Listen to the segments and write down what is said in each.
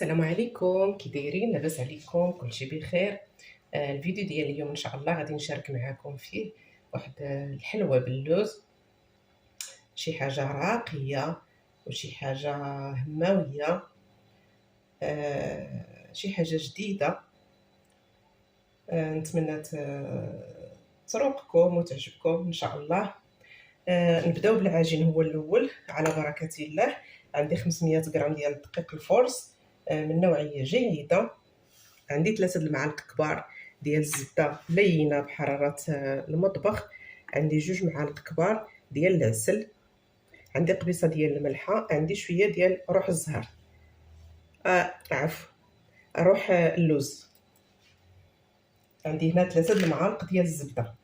السلام عليكم، كي دايرين؟ لاباس عليكم؟ كلشي بخير. الفيديو ديال اليوم ان شاء الله غادي نشارك معكم فيه واحد الحلوه باللوز، شي حاجه راقيه وشي حاجه هماويه، شي حاجه جديده. نتمنى تروقكم وتعجبكم ان شاء الله. نبداو بالعجين هو الاول على بركه الله. عندي 500 غرام ديال الدقيق الفورس من نوعيه جيده. عندي 3 المعالق كبار ديال الزبده لينه بحراره المطبخ. عندي 2 معالق كبار ديال العسل. عندي قبيصه ديال الملحه. عندي شويه ديال روح الزهر، روح اللوز. عندي هنا 3 المعالق ديال الزبده.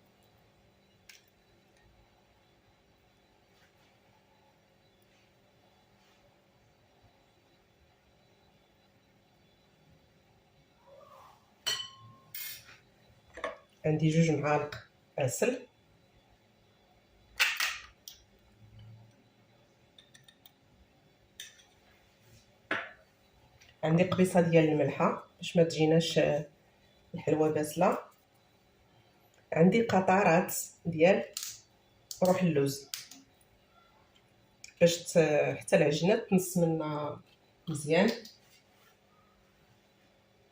عندي 2 معالق عسل. عندي قبيصه ديال الملحه باش ما تجيناش الحلوه باسله. عندي قطرات ديال روح اللوز باش حتى العجينه تنص منا مزيان.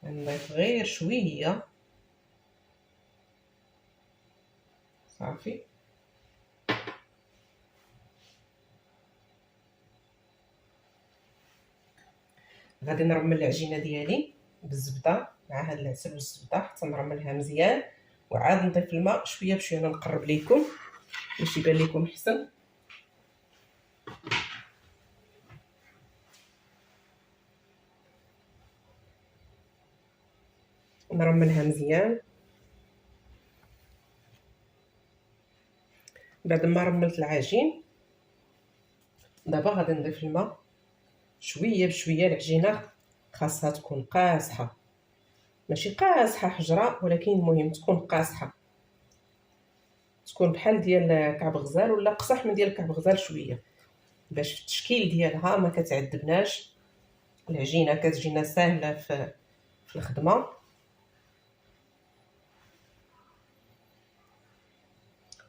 نضيف غير شويه صافي. غادي نرمل العجينه ديالي بالزبده مع هاد العسل والزبده حتى نرملها مزيان، وعاد نضيف الماء شويه بشويه. انا نقرب لكم باش يبان لكم احسن. نرملها مزيان. بعد ما رملت العجين دابا غادي نضيف الماء شويه بشويه. العجينه خاصها تكون قاصحه، ماشي قاصحه حجره، ولكن المهم تكون قاصحه، تكون بحال ديال كعب غزال ولا قصح من ديال كعب غزال شويه، باش في التشكيل ديالها ما كتعذبناش. العجينه كتجينا ساهله في الخدمه.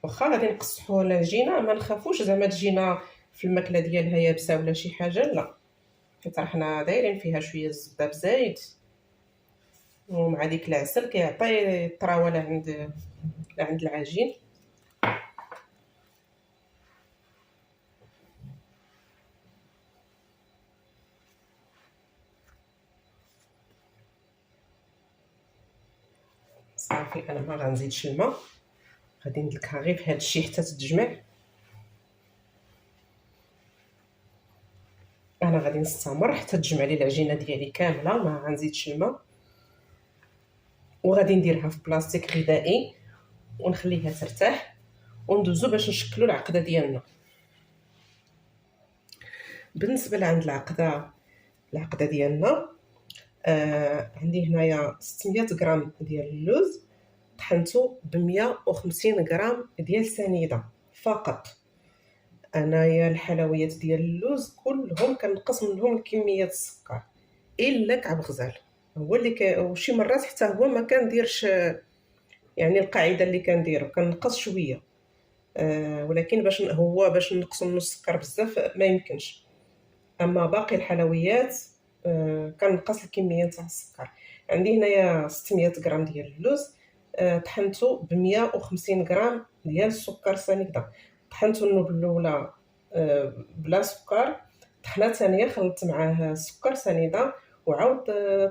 واخا غادي نقصحوا العجينه ما نخافوش زعما تجينا في الماكله ديالها يابسه ولا شي حاجه، لا، حيت حنا دايرين فيها شويه الزبده بزايد ومع ديك العسل كيعطي الطراوه عند العجين. صافي انا ما غنزيدش الماء، غادي ندلكها غير في هذا الشيء حتى تتجمع. انا غادي نستمر حتى تجمع لي العجينه ديالي كامله، ما غنزيدش الماء. وغادي نديرها في بلاستيك غذائي ونخليها ترتاح وندوزو باش نشكلوا العقده ديالنا. بالنسبه لعند العقده ديالنا، عندي هنايا 600 غرام ديال اللوز طحنته ب 150 غرام ديال سنيده فقط. انايا الحلويات ديال اللوز كلهم كنقص منهم كميه السكر الا كعب غزال، هو اللي وشي مرات حتى هو ما كنديرش، يعني القاعده اللي كنديرو كنقص شويه. ولكن باش نقصوا منه السكر بزاف ما يمكنش. اما باقي الحلويات كنقص الكميه تاع السكر. عندي هنايا 600 غرام ديال اللوز، طحنته ب 150 غرام ديال السكر سنيده. طحنته النوب الاولى بلا سكر، طحنه ثانيه خلطت معاه السكر سنيده، وعاود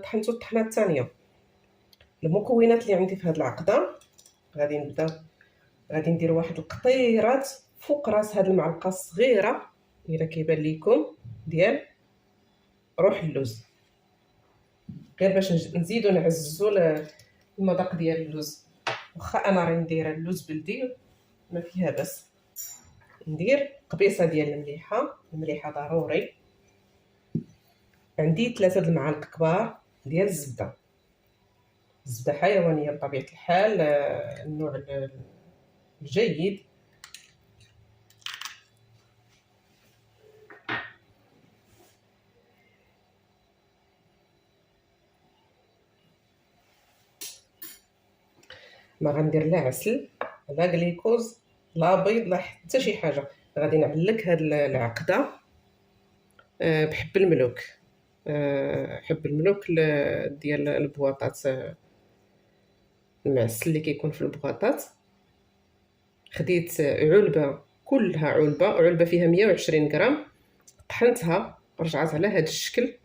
طحنته الطحنه الثانيه. المكونات اللي عندي في هذه العقده غادي ندير واحد القطيرات فوق راس هذه المعلقه الصغيره الا كيبان لكم ديال روح اللوز، غير باش نزيدو نعززو المذاق ديال اللوز. واخا انا راني ندير اللوز بلدي ما فيها بس. ندير قبيصه ديال المليحه ضروري. عندي 3 المعالق كبار ديال الزبده حيوانيه بطبيعه الحال، النوع الجيد. ما غندير لا عسل لا غليكوز لا بيض لا حتى شي حاجه. غادي نعلك هاد العقده بحب الملوك. حب الملوك ديال البواطات، المعسل اللي كيكون في البواطات. خديت علبه، كلها علبه فيها 120 غرام، طحنتها رجعت على هذا الشكل.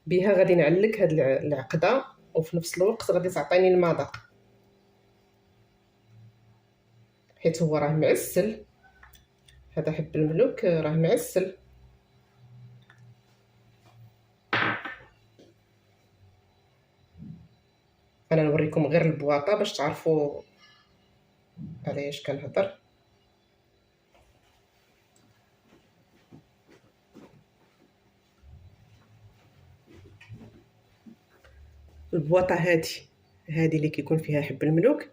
بها غادي نعلك هاد العقده، وفي نفس الوقت غادي تعطيني المذاق، حيت هو راه معسل. هذا حب الملوك راه معسل. انا نوريكم غير البواطه باش تعرفوا على اش كنهضر. البواطه هذه اللي كيكون فيها حب الملوك،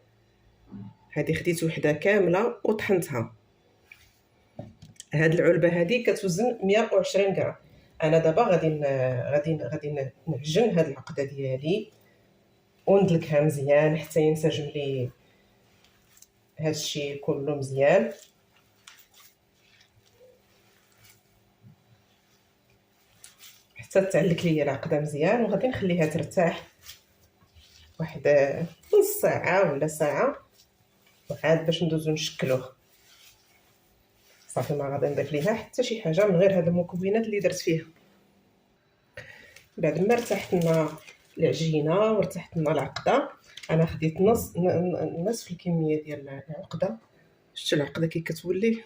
هذه خديت وحده كامله وطحنتها. هاد العلبه هذه كتوزن 120 غرام. انا دابا غادي نعجن هاد العقده ديالي وندلكها مزيان حتى ينسجم لي هاد الشيء كله مزيان. حتى تعلك ليا العقده مزيان، وغادي نخليها ترتاح واحد نص ساعه ولا ساعه، وعاد باش ندوزو نشكلوه. صافي ما غادي نضيف ليها حتى شي حاجه من غير هاد المكونات اللي درت فيها. بعد ما ارتاحت لنا العجينه وارتاحت لنا العقده، انا خديت نصف الكميه ديال العقده. شفتوا العقده كي كتولي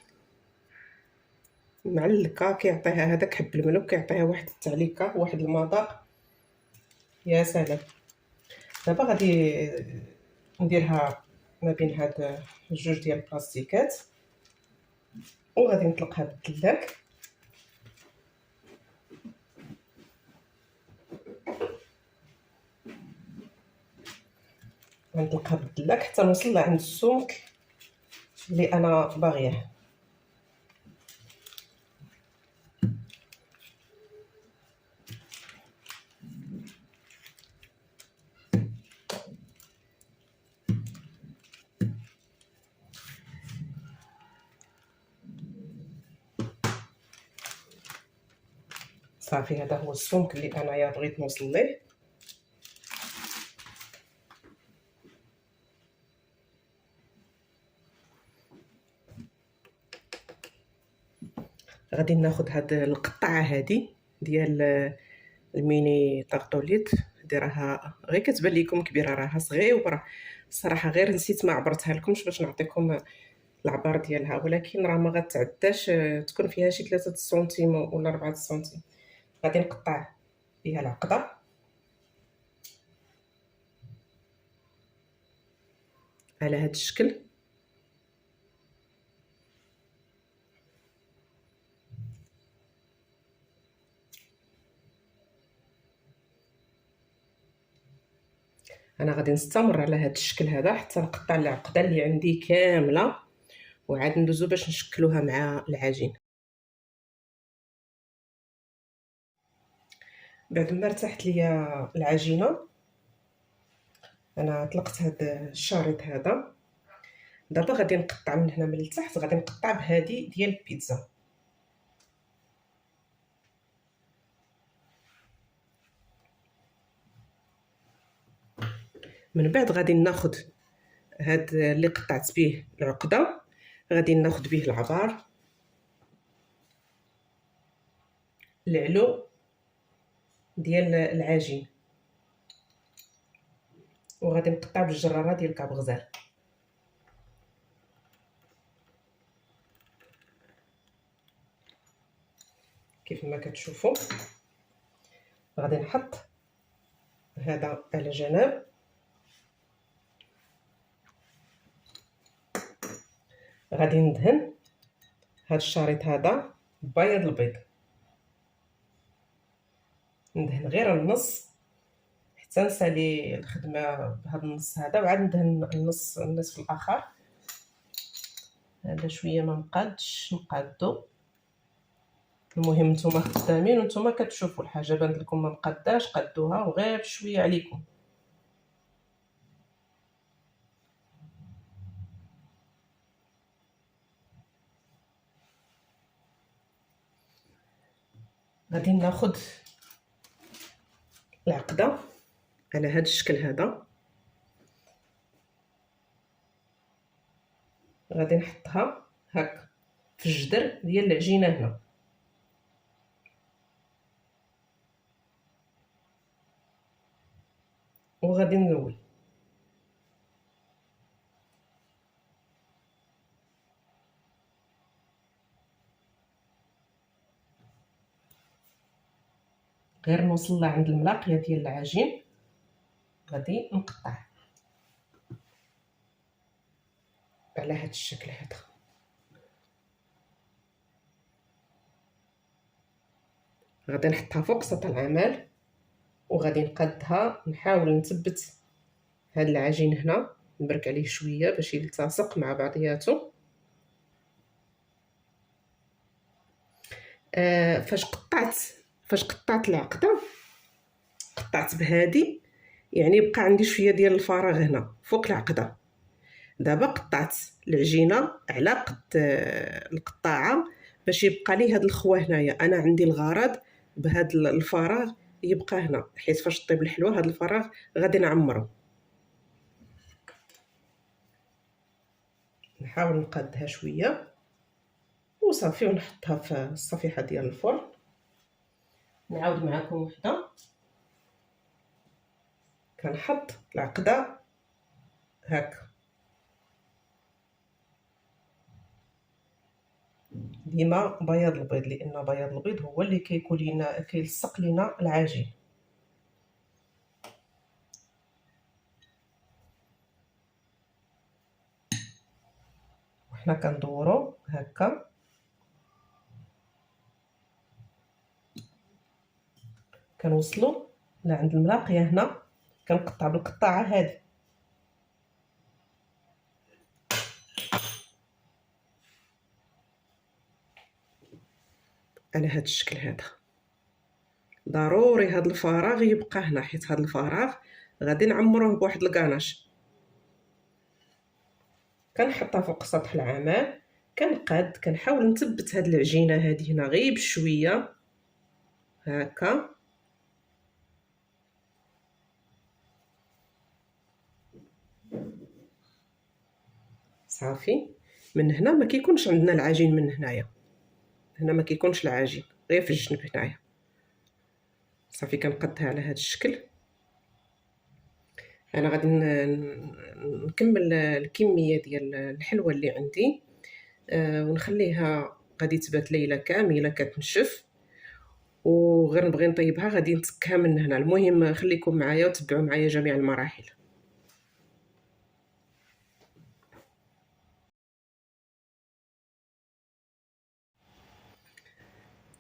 معلكه، كيعطيها هذاك حب الملوك، كيعطيها واحد التعليكه واحد المذاق يا سلام. دابا غادي نديرها ما بين هاد جوج ديال البلاستيكات، وغادي نطلقها بالدلاك. غنطلقها بالدلاك حتى نوصل لعند السمك اللي انا باغياه. صافي هذا هو السمك اللي انايا بغيت نوصل ليه. غادي ناخذ هاد القطعه هذه ديال الميني طارطوليت. هذه راها غير كتبان لكم كبيره، راها صغيره الصراحه، غير نسيت ما عبرتها لكمش باش نعطيكم العبار ديالها، ولكن راه ما غتعداش، تكون فيها شي 3 سنتيم ولا 4 سنتيم. غادي نقطع فيها العقده على هذا الشكل. انا غادي نستمر على هذا الشكل هذا حتى نقطع العقده اللي عندي كامله، وعاد ندوزو باش نشكلوها مع العجين. بعد ما ارتاحت ليا العجينه، انا طلقت هذا الشريط هذا. دابا غادي نقطع من هنا من التحت، غادي نقطع بهذه ديال البيتزا. من بعد غادي ناخذ هاد اللي قطعت به العقده، غادي ناخذ به العبار العلو ديال العجين، وغادي نقطع بالجراره ديال كعب غزال. كيف ما كتشوفوا غادي نحط هذا على جنب، غادي ندهن هاد الشريط هذا ببياض البيض. ندهن غير النص حتى نسالي الخدمه بهذا النص هذا، وعاد ندهن النصف الاخر. هذا شويه ما مقادش نقادو. المهم نتوما خدامين ونتوما كتشوفوا الحاجه بانت لكم ما مقاداش، قادوها وغير شويه عليكم. غادي ناخد العقده على هذا الشكل هذا، غادي نحطها هكا في الجدر ديال العجينه هنا، وغادي نلول. غير نوصل عند الملاقيه ديال العجين غادي نقطع على هذا الشكل هذا. غادي نحطها فوق سطح العمل وغادي نقادها، نحاول نثبت هذا العجين هنا، نبرك عليه شويه باش يلتصق مع بعضياته. فاش قطعت العقده قطعت بهادي، يعني بقى عندي شويه ديال الفراغ هنا فوق العقده. دابا قطعت العجينه على قد القطاعه باش يبقى لي هاد الخوا هنايا. انا عندي الغرض بهاد الفراغ يبقى هنا، حيت فاش طيب الحلوه هاد الفراغ غادي نعمرو. نحاول نقادها شويه وصافي، ونحطها في الصفيحه ديال الفرن. نعاود معكم وحده. كنحط العقده هكا، ديما بياض البيض، لان بياض البيض هو اللي كيكون لينا كيلصق لينا العجين. وحنا كندورو هكا، كنوصلوا لعند الملاقيه هنا، كنقطع بالقطاعه هذه. على هذا الشكل هذا. ضروري هذا الفراغ يبقى هنا، حيت هذا الفراغ غادي نعمروه بواحد الكاناش. كنحطها فوق سطح العمل، كنقاد، كنحاول نثبت هاد العجينه هذه هنا غير بشويه هكا. صافي. من هنا ما كيكونش عندنا العجين، من هنايا هنا ما كيكونش العجين، غير في الجنب هنايا. صافي كنقادها على هذا الشكل. انا غادي نكمل الكميه ديال الحلوه اللي عندي، ونخليها غادي تبات ليله كامله كتنشف، وغير نبغي نطيبها غادي نتكها من هنا. المهم خليكم معايا وتبعوا معايا جميع المراحل.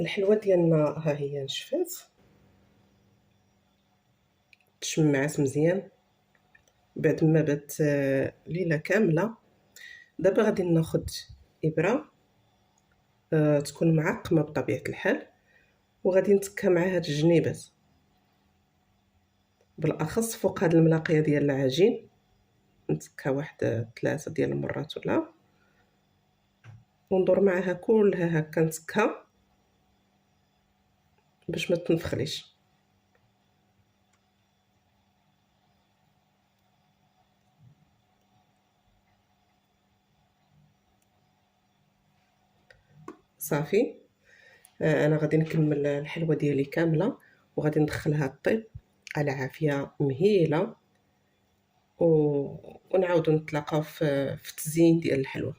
الحلوه ديالنا ها هي نشفات، تشمعات مزيان بعد ما بات ليله كامله. دابا غادي ناخذ ابره تكون معقمه بطبيعه الحال، وغادي نتكها مع هاد الجنيبات، بالاخص فوق هاد الملاقيه ديال العجين. نتكها واحد 3 ديال المرات ولا، وندور معها كلها هكا نتكها باش ما تنفخليش. صافي. انا غادي نكمل الحلوه ديالي كامله وغادي ندخلها طيب على عافيه مهيله، ونعاودو نتلاقاو في التزيين ديال الحلوه.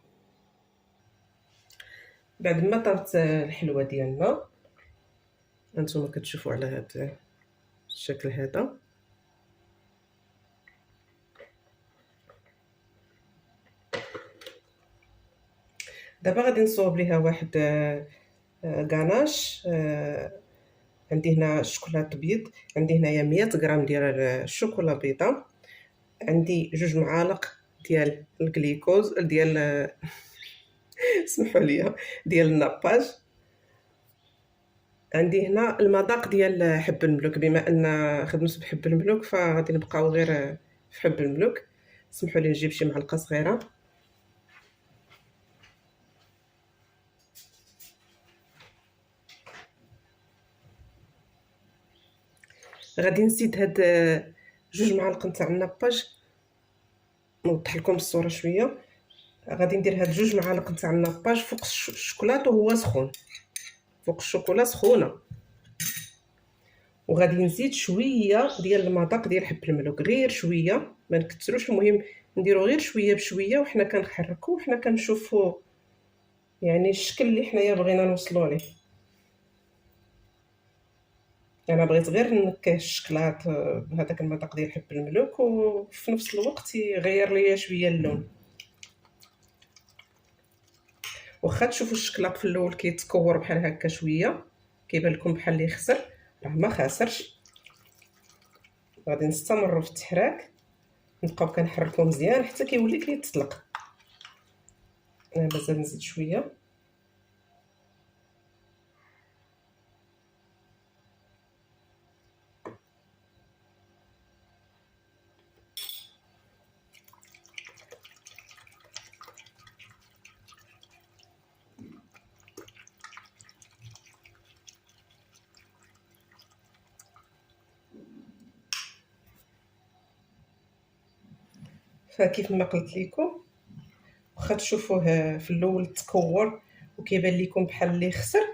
بعد ما طابت الحلوه ديالنا، هانتوما كتشوفوا على هذا الشكل هذا. دابا غادي نصوب ليها واحد غاناش. عندي هنا الشوكولاط بيض، عندي هنايا 100 غرام ديال الشوكولا بيضاء، عندي 2 معالق ديال الجليكوز ديال سمحوا لي، ديال الناباج. عندي هنا المذاق ديال حب الملوك، بما ان خدمت بحب الملوك فغادي نبقاو غير في حب الملوك. سمحوا لي نجيب شي معلقه صغيره. غادي نزيد هاد 2 معالق نتاع الناباج. نوضح لكم الصوره شويه. غادي ندير هاد 2 معالق نتاع الناباج فوق الشوكولاط وهو سخون، فوق الشوكولا سخونه. وغادي نزيد شويه ديال المذاق ديال حب الملوك، غير شويه، ما نكثروش. المهم نديرو غير شويه بشويه، وحنا كنحركو وحنا كنشوفو يعني الشكل اللي حنايا بغينا نوصلو ليه. انا بغيت غير نكه الشكلاط بهذاك المذاق ديال حب الملوك، وفي نفس الوقت يغير ليا شويه اللون. واخا تشوفوا الشكلاط في الاول كيتكور بحال هكا شويه، كيبان لكم بحال اللي خسر، راه ما خاسرش. غادي نستمروا في التحراك، نبقاو كنحركو مزيان حتى كيولي كيتطلق. انا مازال نزيد شويه. فكيف ما قلت لكم، واخا تشوفوه في الاول تكور وكيبان لكم بحال اللي خسر،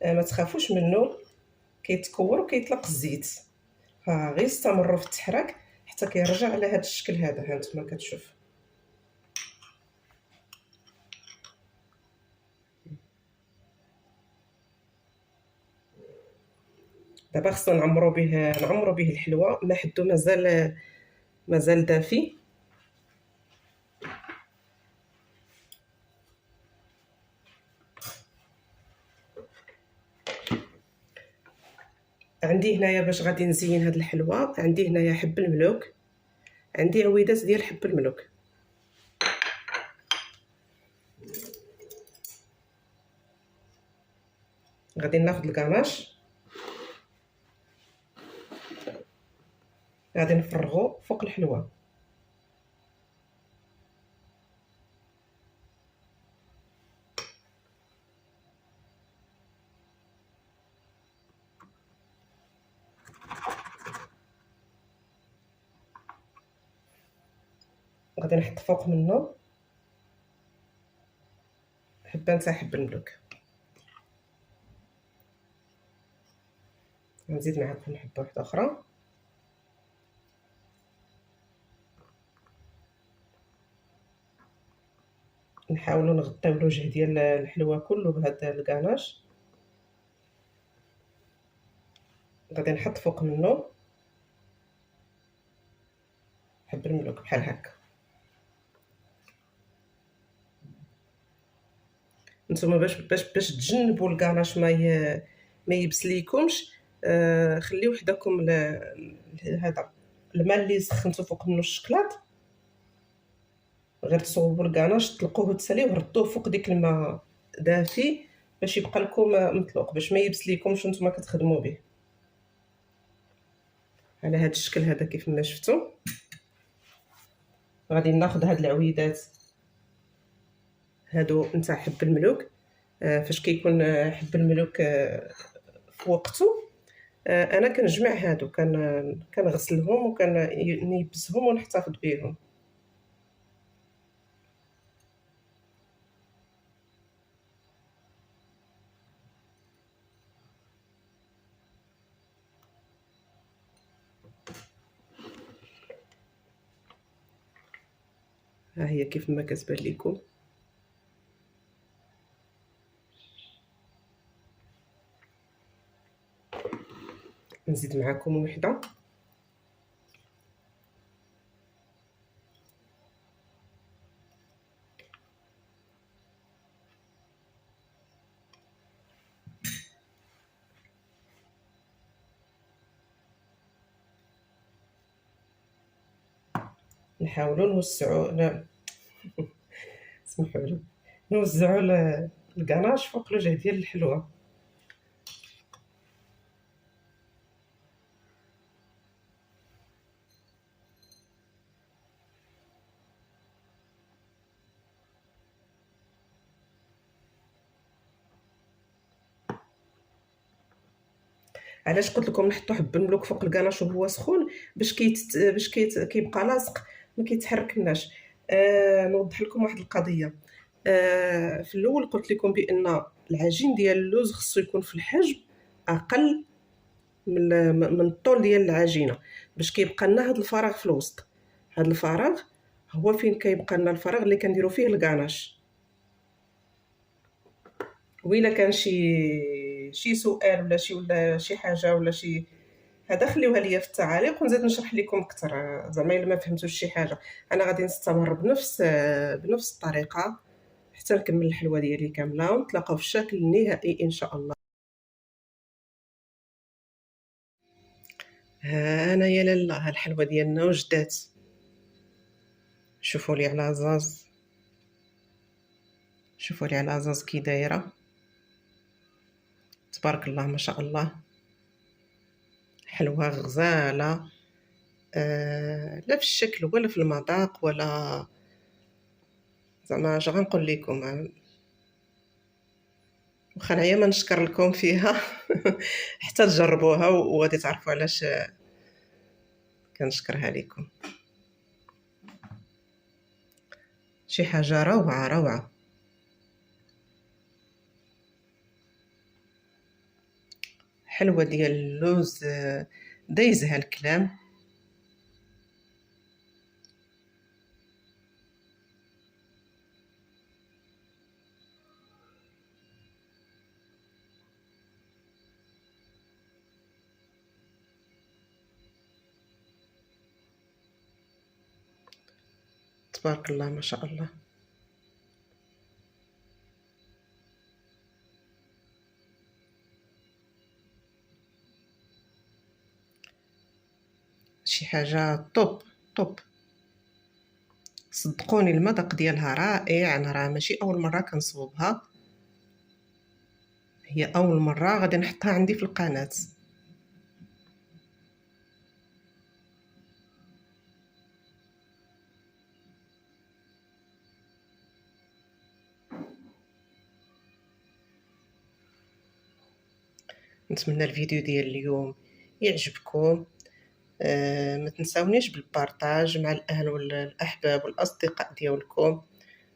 ما تخافوش منه، كيتكور وكيطلق الزيت. فغير استمروا في التحراك حتى كيرجع على هذا الشكل هذا. ها نتوما كتشوف. دابا خصنا نعمرو به الحلوه. ما حدو مازال دافي. عندي هنايا باش غادي نزين هاد الحلوه، عندي هنايا حب الملوك، عندي عويدات ديال حب الملوك. غادي ناخذ الكاناش، غادي نفرغو فوق الحلوه. غادي نحط فوق منه حبه نتاع حب الملوك. نزيد معكم حبه واحده اخرى. نحاولوا نغطيو الوجه ديال الحلوه كله بهذا الكاناش. غادي نحط فوق منه حب الملوك بحال هكا. نتوما باش تجنبوا الكاناش ما يبس ليكمش، خليو حداكم هذا الماء اللي سخنتو فوق منه الشكلاط. غير تصوبوا الكاناش، طلقوه وتساليوه، ردوه فوق ديك الماء دافي باش يبقى لكم مطلوق، باش ما يبس ليكمش وانتم كتخدموا به. على هذا الشكل هذا كيف ما شفتوا. غادي ناخذ هاد العويدات هادو نتاع حب الملوك. فاش كيكون حب الملوك في وقته، انا كنجمع هادو، كنغسلهم وكنيبسهم ونحتفظ بهم. ها هي كيف ما كتبان لكم. نزيد معكم وحده. نحاولوا نوسعوا سمحوا لي، نوزعوا الكناش فوق الوجه ديال الحلوه. علاش قلت لكم نحطوا حب الملوك فوق الكناش وهو سخون، باش كيبقى لاصق، ما كيتحركناش. نوضح لكم واحد القضيه. في الاول قلت لكم بان العجين ديال اللوز خصو يكون في الحجم اقل من الطول ديال العجينه، باش كيبقى لنا هذا الفراغ في الوسط. هذا الفراغ هو فين كيبقى لنا الفراغ اللي كنديروا فيه الكاناش. وإلا كان شي سؤال ولا شي حاجه ولا شي هذا، خليوها ليا في التعاليق ونزيد نشرح لكم اكثر. زعما الا ما فهمتوش شي حاجه، انا غادي نستمر بنفس الطريقه حتى نكمل الحلوه ديالي كامله، ونتلاقاو في الشكل النهائي ان شاء الله. ها انا يا لاله، ها الحلوه ديالنا وجدات. شوفوا لي على زاز، شوفوا لي على زاز كي دايره، تبارك الله ما شاء الله. حلوه غزاله، لا في الشكل ولا في المذاق ولا زعما اش غنقول لكم. واخا نعيا ما نشكر لكم فيها حتى تجربوها وغادي تعرفوا علاش كنشكرها لكم. شي حاجه روعه روعه. حلوه ديال اللوز، دايزها الكلام. تبارك الله ما شاء الله. شي حاجه طوب طوب. صدقوني المذاق ديالها رائع. انا راه ماشي اول مره كنصوبها، هي اول مره غادي نحطها عندي في القناه. نتمنى الفيديو ديال اليوم يعجبكم. ما تنساونيش بالبارطاج مع الاهل والاحباب والاصدقاء ديالكم،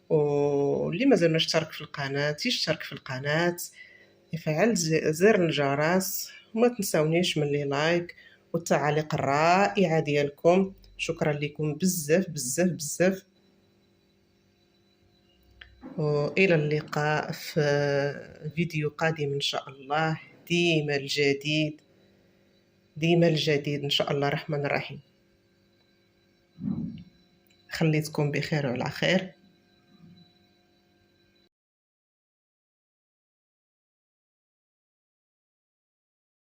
واللي مازال ما اشترك في القناه يشترك في القناه، يفعل زر الجرس، وما تنساونيش من لي لايك والتعاليق الرائعه ديالكم. شكرا لكم بزاف بزاف بزاف، والى اللقاء في فيديو قادم ان شاء الله. ديما الجديد، ديما الجديد ان شاء الله الرحمن الرحيم. خليتكم بخير وعلى خير.